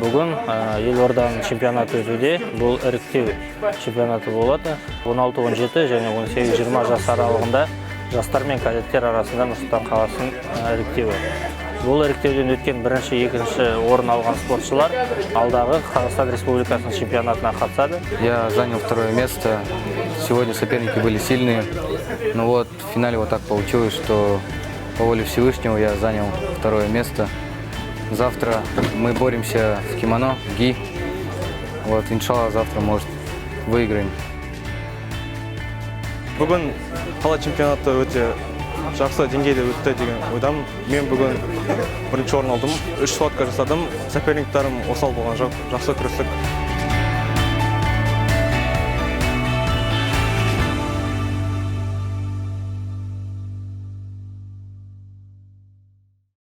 Бүгін елорданың чемпионаты өтуде. Бұл іріктеу чемпионаты болады. 16-17 және 18-20 жас аралығында жастар мен кадеттер арасында Нұр-Сұлтан қаласының іріктеуі. Бұл іріктеуден өткен бірінші, екінші орын алған спортшылар алдағы Қазақстан Республикасының чемпионатына қатысады. Я занял второе место. Сегодня соперники были сильные. Но вот в финале вот так получилось, что по воле Всевышнего я занял второе место. Завтра мы боремся в кимоно, в ги. Вот, иншалла, завтра, может, выиграем. Бүгін қала чемпионаты өте жақсы деңгейде өтті деген ойдамын. Мен бүгін бірінші орын алдым, 3 схватка жасадым. Соперниктарым осал болған жоқ, жақсы күрестік.